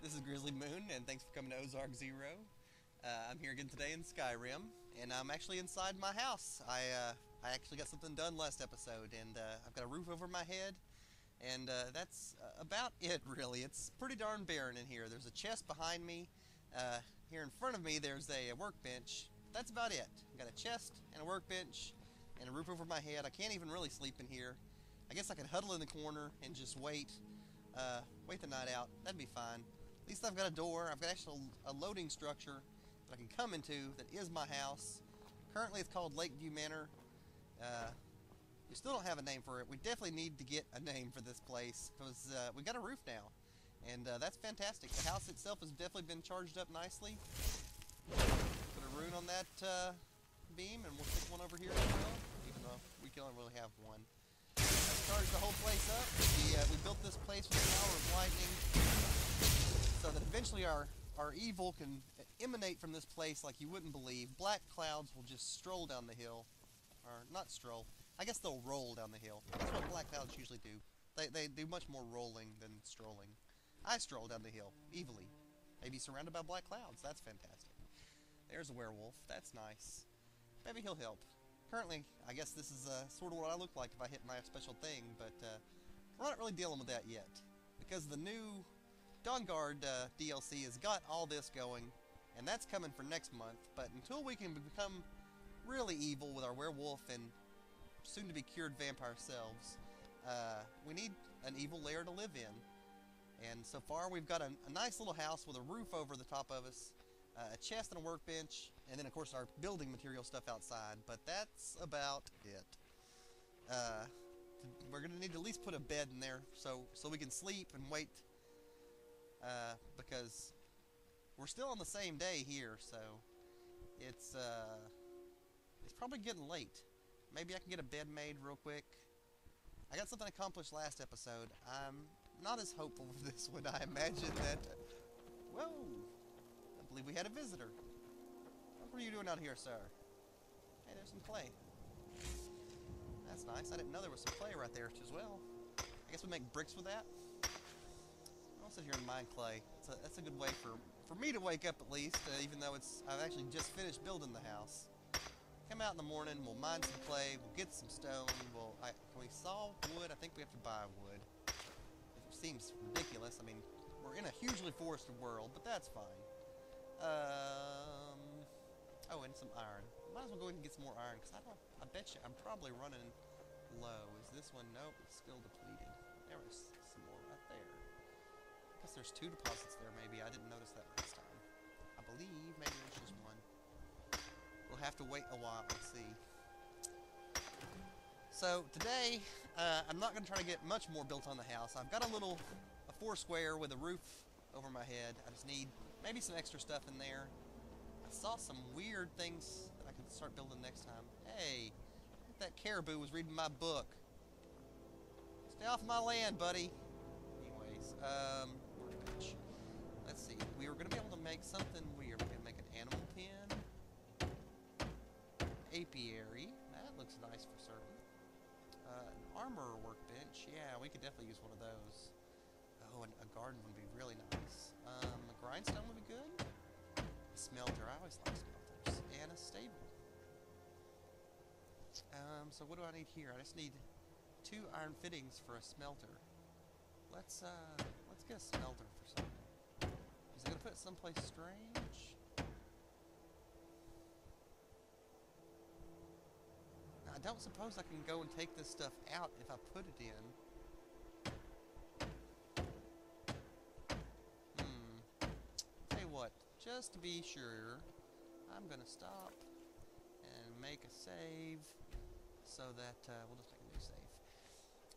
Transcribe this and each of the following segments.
This is Grizzly Moon, and thanks for coming to Ozark Zero. I'm here again today in Skyrim, and I'm actually inside my house. I actually got something done last episode, and I've got a roof over my head, and that's about it, really. It's pretty darn barren in here. There's a chest behind me. Here in front of me, there's a workbench. That's about it. I've got a chest and a workbench and a roof over my head. I can't even really sleep in here. I guess I could huddle in the corner and just wait the night out. That'd be fine. At least I've got a door. I've got actually a loading structure that I can come into that is my house. Currently it's called Lakeview Manor. We still don't have a name for it. We definitely need to get a name for this place because we got a roof now. And that's fantastic. The house itself has definitely been charged up nicely. Put a rune on that beam, and we'll stick one over here as well, even though we can only really have one. Let's charge the whole place up. We built this place with the power of lightning, so that eventually our evil can emanate from this place like you wouldn't believe. Black clouds will just stroll down the hill. Or, not stroll. I guess they'll roll down the hill. That's what black clouds usually do. They do much more rolling than strolling. I stroll down the hill, evilly. Maybe surrounded by black clouds. That's fantastic. There's a werewolf. That's nice. Maybe he'll help. Currently, I guess this is sort of what I look like if I hit my special thing, but we're not really dealing with that yet. Because the new Dawnguard DLC has got all this going, and that's coming for next month. But until we can become really evil with our werewolf and soon-to-be cured vampire selves, we need an evil lair to live in. And so far, we've got a nice little house with a roof over the top of us, a chest and a workbench, and then, of course, our building material stuff outside. But that's about it. We're going to need to at least put a bed in there so we can sleep and wait, because we're still on the same day here, so it's probably getting late. Maybe I can get a bed made real quick. I got something accomplished last episode. I'm not as hopeful for this one. I imagine that... Whoa! I believe we had a visitor. What were you doing out here, sir? Hey, there's some clay. That's nice. I didn't know there was some clay right there as well. I guess we make bricks with that. I'll sit here and mine clay. That's a good way for me to wake up at least, even though I've actually just finished building the house. Come out in the morning, we'll mine some clay, we'll get some stone, can we saw wood? I think we have to buy wood. It seems ridiculous. I mean, we're in a hugely forested world, but that's fine. Oh, and some iron. Might as well go ahead and get some more iron, because I bet you I'm probably running low. Is this one? Nope, it's still depleted. There was some more right there. I guess there's two deposits there, maybe. I didn't notice that last time. I believe maybe there's just one. We'll have to wait a while and see. So, today, I'm not going to try to get much more built on the house. I've got a four square with a roof over my head. I just need maybe some extra stuff in there. I saw some weird things that I can start building next time. Hey, that caribou was reading my book. Stay off my land, buddy. Anyways, workbench. Let's see. We were going to be able to make something weird. We're going to make an animal pen. Apiary. That looks nice for certain. An armor workbench. Yeah, we could definitely use one of those. Oh, and a garden would be really nice. A grindstone would be good. A smelter. I always like smelters. And a stable. So what do I need here? I just need 2 iron fittings for a smelter. Let's get a smelter for something. Is it gonna put it someplace strange? I don't suppose I can go and take this stuff out if I put it in. Tell you what, just to be sure, I'm gonna stop and make a save so that, we'll just make a new save.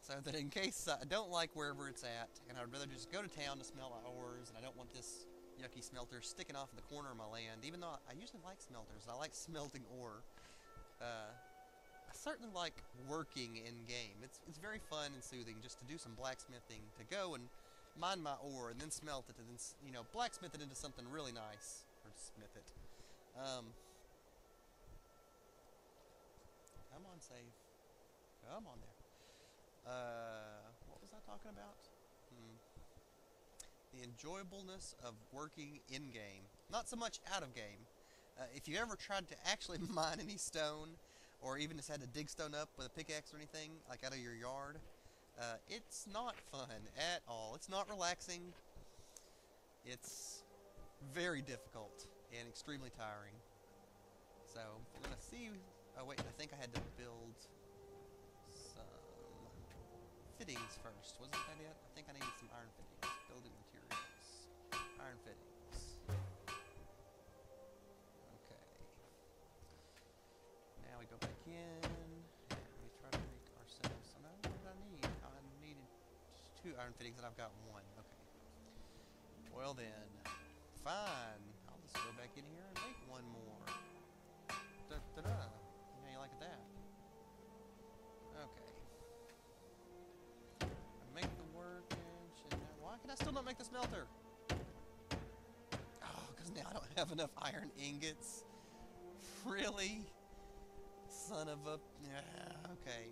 So that in case I don't like wherever it's at, and I'd rather just go to town to smelt my ores, and I don't want this yucky smelter sticking off in the corner of my land, even though I usually like smelters. I like smelting ore. I certainly like working in-game. It's very fun and soothing just to do some blacksmithing, to go and mine my ore and then smelt it and then, you know, blacksmith it into something really nice. Or smith it. Come on, save. Come on there. What was I talking about? the enjoyableness of working in-game. Not so much out-of-game. If you ever tried to actually mine any stone, or even just had to dig stone up with a pickaxe or anything, like out of your yard, it's not fun at all. It's not relaxing. It's very difficult and extremely tiring. So, we're going to see... Oh wait, I think I had to build some fittings first. Wasn't that it? I think I needed some iron fittings. Building materials. Iron fittings. Okay. Now we go back in, and we try to make ourselves... So now what did I need? I needed 2 iron fittings, and I've got 1. Okay. Well then, fine. I'll just go back in here and make 1 more. Da-da-da. How you like that? Okay. I make the workbench, and now why can I still not make the smelter? Oh, because now I don't have enough iron ingots. Really? Son of a... Yeah, okay.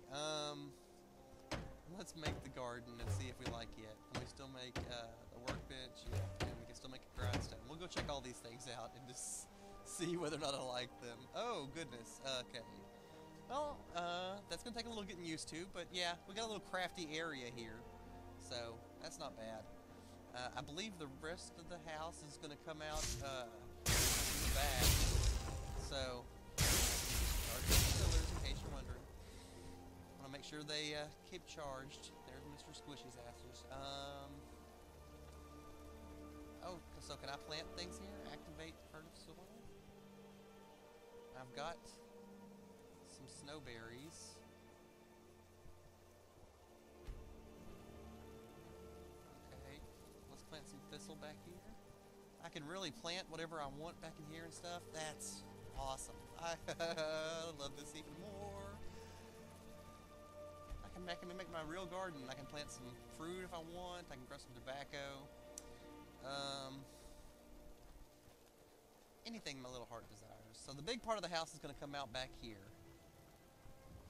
Let's make the garden and see if we like it. Can we still make the workbench? Yeah, and we can still make a grindstone. We'll go check all these things out and just see whether or not I like them. Oh, goodness. Okay. Well, that's going to take a little getting used to, but yeah, we got a little crafty area here. So, that's not bad. I believe the rest of the house is going to come out in the back. So, pillars, in case you're wondering. I want to make sure they keep charged. There's Mr. Squishy's asses. Oh, so can I plant things here? Activate fertile soil? I've got some snowberries. Okay, let's plant some thistle back here. I can really plant whatever I want back in here and stuff. That's awesome. I love this even more. I can make my real garden. I can plant some fruit if I want. I can grow some tobacco. Anything my little heart desires. So the big part of the house is going to come out back here.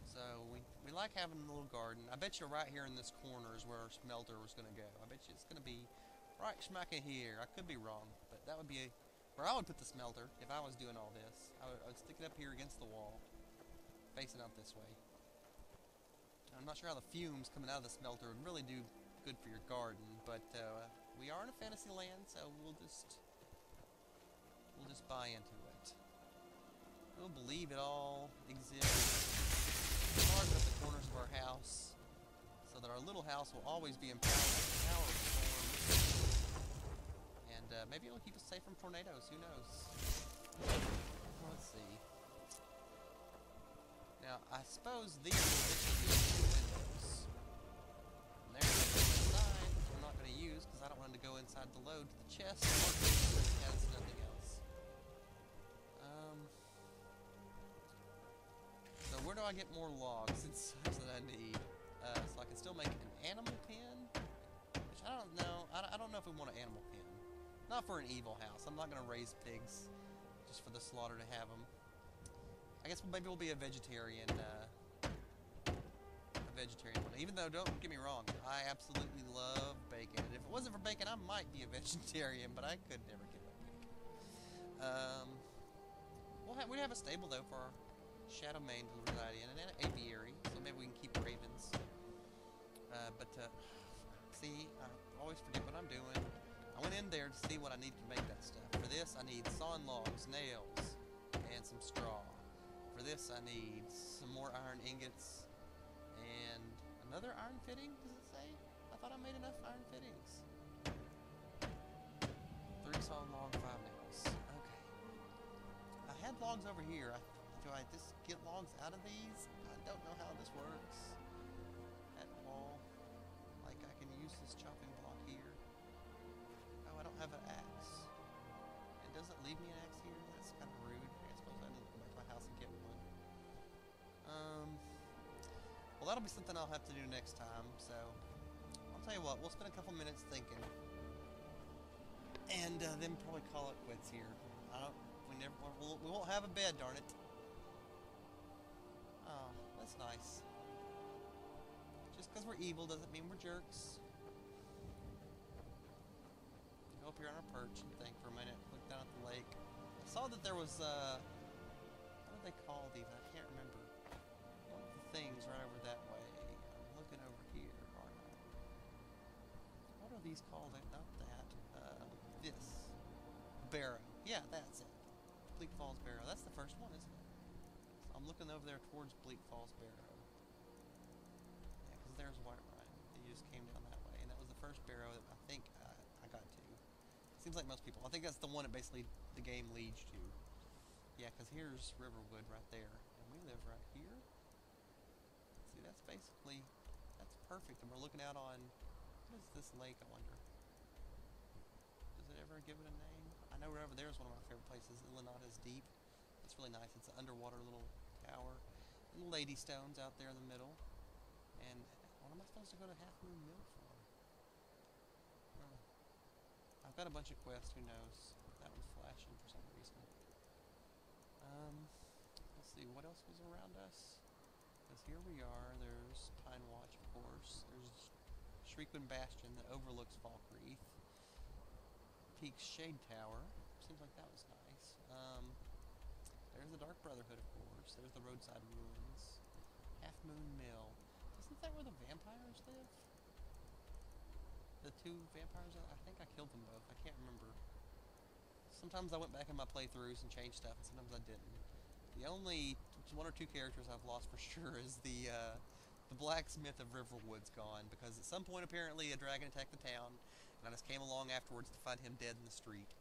So we like having a little garden. I bet you right here in this corner is where our smelter was going to go. I bet you it's going to be right smack in here. I could be wrong, but that would be where I would put the smelter if I was doing all this. I would stick it up here against the wall, facing out this way. I'm not sure how the fumes coming out of the smelter would really do good for your garden, but we are in a fantasy land, so we'll just buy into it. We'll believe it all exists. Carve up the corners of our house so that our little house will always be empowered with the power of the storm. And maybe it'll keep us safe from tornadoes. Who knows? Let's see. Now, I suppose these will eventually be windows. And there's the inside, which I'm not going to use because I don't want to go inside the load to the chest. Or it has nothing else. So where do I get more logs and such that I need? So I can still make an animal pen? Which I don't know. I don't know if we want an animal pen. Not for an evil house. I'm not going to raise pigs just for the slaughter to have them. I guess maybe we'll be a vegetarian one. Even though, don't get me wrong, I absolutely love bacon. And if it wasn't for bacon, I might be a vegetarian, but I could never give up bacon. We'd have a stable, though, for our shadow mane to reside in, and an apiary, so maybe we can keep ravens. See, I always forget what I'm doing. I went in there to see what I need to make that stuff. For this, I need sawn logs, nails, and some straw. For this, I need some more iron ingots, and another iron fitting, does it say? I thought I made enough iron fittings. 3 sawn log, 5 nails. Okay. I had logs over here. Do I just get logs out of these? I don't know how this works at all. Like, I can use this chopping block here. Oh, I don't have an axe. It doesn't leave me an axe here? That's kind of rude. I suppose I need to go back to my house and get one. Well, that'll be something I'll have to do next time, so I'll tell you what, we'll spend a couple minutes thinking. And then probably call it quits here. We won't have a bed, darn it. Oh, that's nice. Just because we're evil doesn't mean we're jerks. up here on our perch and think for a minute. Look down at the lake. I saw that there was, what do they call these? I can't remember. One of the things right over that way. I'm looking over here, aren't I? What are these called? Not that. This. Barrow. Yeah, that's it. Bleak Falls Barrow. That's the first one, isn't it? So I'm looking over there towards Bleak Falls Barrow. Yeah, because there's Whiterun. You just came down that way. And that was the first barrow that I think I got to. Seems like most people. I think that's the one that basically the game leads to. Yeah, because here's Riverwood right there. And we live right here. See, that's basically... That's perfect. And we're looking out on... What is this lake, I wonder? Does it ever give it a name? I know right over there is one of my favorite places. Illinata's Deep. It's really nice. It's an underwater little tower. And the Lady Stones out there in the middle. And what am I supposed to go to Half Moon Mill for? I've got a bunch of quests, who knows? That one's flashing for some reason. Let's see, what else was around us? Because here we are, there's Pine Watch, of course. There's Shriekwind Bastion that overlooks Falkreath. Peak's Shade Tower. Seems like that was nice. There's the Dark Brotherhood, of course. There's the Roadside Ruins. Half Moon Mill. Isn't that where the vampires live? The two vampires? I think I killed them both. I can't remember. Sometimes I went back in my playthroughs and changed stuff, and sometimes I didn't. The only one or two characters I've lost for sure is the blacksmith of Riverwood's gone, because at some point apparently a dragon attacked the town, and I just came along afterwards to find him dead in the street.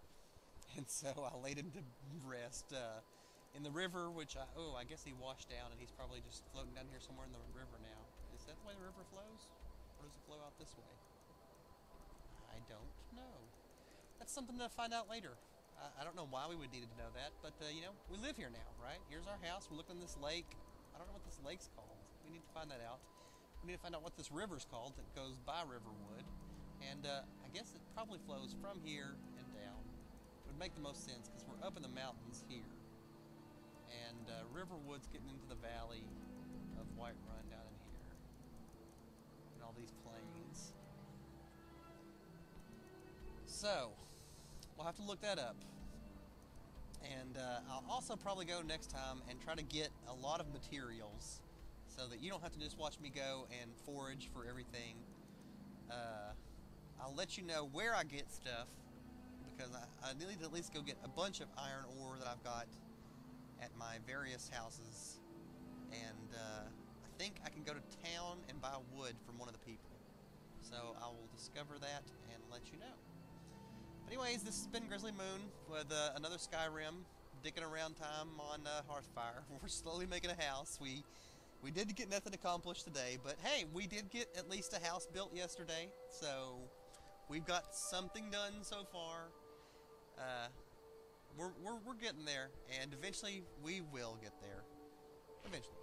And so I laid him to rest in the river, which I guess he washed down, and he's probably just floating down here somewhere in the river now. Is that the way the river flows? Or does it flow out this way? I don't know. That's something to find out later. I don't know why we would need to know that, but, you know, we live here now, right? Here's our house. We're looking at this lake. I don't know what this lake's called. We need to find that out. We need to find out what this river's called that goes by Riverwood. And I guess it probably flows from here and down. It would make the most sense because we're up in the mountains here. And Riverwood's getting into the valley of Whiterun down in here. And all these plains. So, we'll have to look that up. And I'll also probably go next time and try to get a lot of materials so that you don't have to just watch me go and forage for everything. I'll let you know where I get stuff, because I need to at least go get a bunch of iron ore that I've got at my various houses. And I think I can go to town and buy wood from one of the people. So I will discover that and let you know. But anyways, this has been Grizzly Moon with another Skyrim, dicking around time on Hearthfire. We're slowly making a house. We did get nothing accomplished today, but hey, we did get at least a house built yesterday, so we've got something done so far. We're getting there, and eventually we will get there. Eventually.